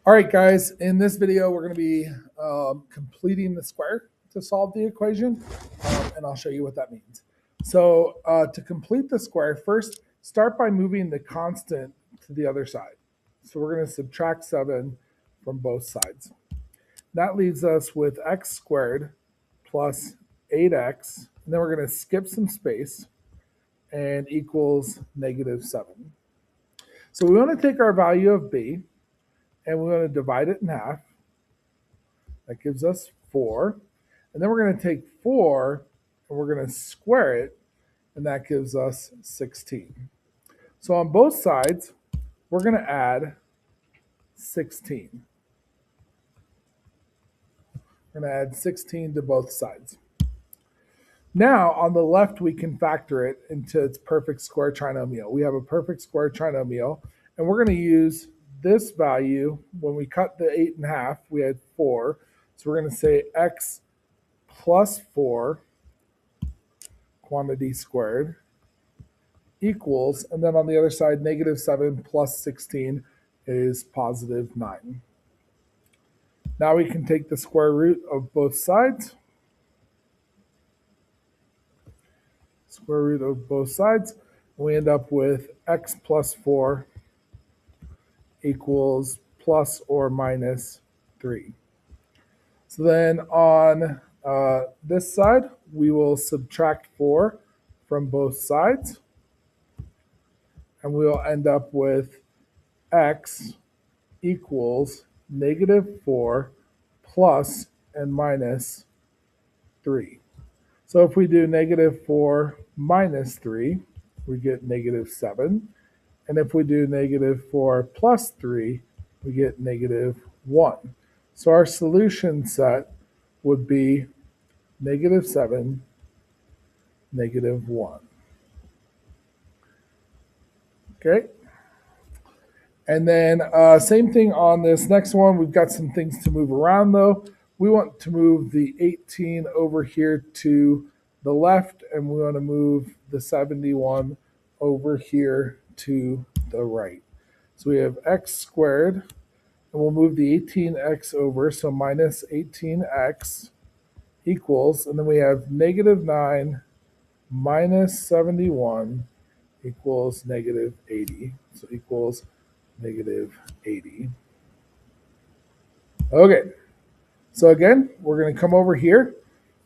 All right, guys, in this video, we're going to be completing the square to solve the equation, and I'll show you what that means. So to complete the square, first start by moving the constant to the other side. So we're going to subtract 7 from both sides. That leaves us with x squared plus 8x, and then we're going to skip some space and equals negative 7. So we want to take our value of b, and we want to divide it in half. That gives us 4. And then we're going to take 4 and we're going to square it, and that gives us 16. So on both sides, we're going to add 16. We're going to add 16 to both sides. Now, on the left, we can factor it into its perfect square trinomial. We have a perfect square trinomial, and we're going to use this value. When we cut the 8 in half, we had 4. So we're going to say x plus 4 quantity squared equals, and then on the other side, negative 7 plus 16 is positive 9. Now we can take the square root of both sides. Square root of both sides. We end up with x plus 4 equals plus or minus 3. So then on this side, we will subtract 4 from both sides, and we'll end up with x equals negative 4 plus and minus 3. So if we do negative 4 minus 3, we get negative 7. And if we do negative 4 plus 3, we get negative 1. So our solution set would be negative 7, negative 1. Okay? And then same thing on this next one. We've got some things to move around though. We want to move the 18 over here to the left, and we want to move the 71 over here to the right. So we have x squared, and we'll move the 18x over, so minus 18x equals, and then we have negative 9 minus 71 equals negative 80. So equals negative 80. Okay, so again, we're going to come over here.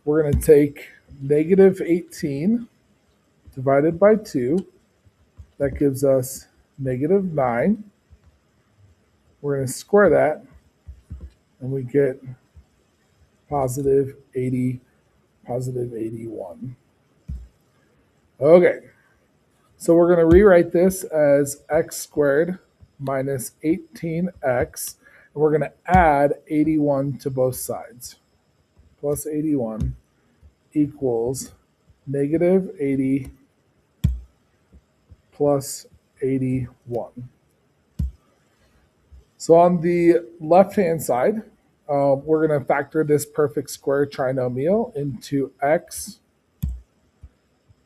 We're going to take negative 18 divided by 2. That gives us negative 9. We're going to square that, and we get positive 80, positive 81. Okay, so we're going to rewrite this as x squared minus 18x. And we're going to add 81 to both sides. Plus 81 equals negative 80 plus 81. So on the left-hand side, we're going to factor this perfect square trinomial into x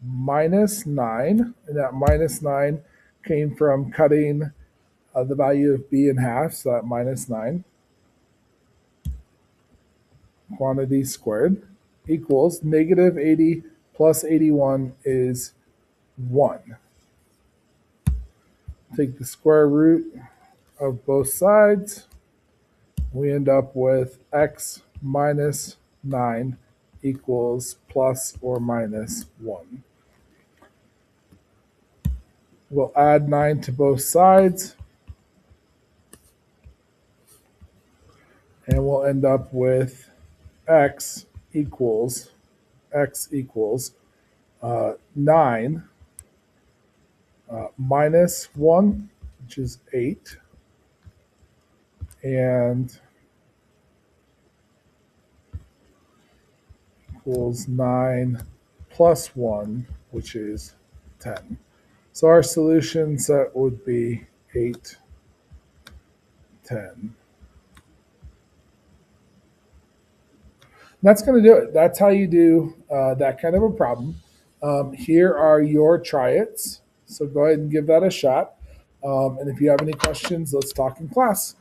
minus 9. And that minus 9 came from cutting the value of b in half, so that minus 9 quantity squared equals negative 80 plus 81 is 1. Take the square root of both sides. We end up with x minus 9 equals plus or minus 1. We'll add 9 to both sides, and we'll end up with x equals 9 minus 1, which is 8, and equals 9 plus 1, which is 10. So our solution set would be 8, 10. That's going to do it. That's how you do that kind of a problem. Here are your try-its. So go ahead and give that a shot. And if you have any questions, let's talk in class.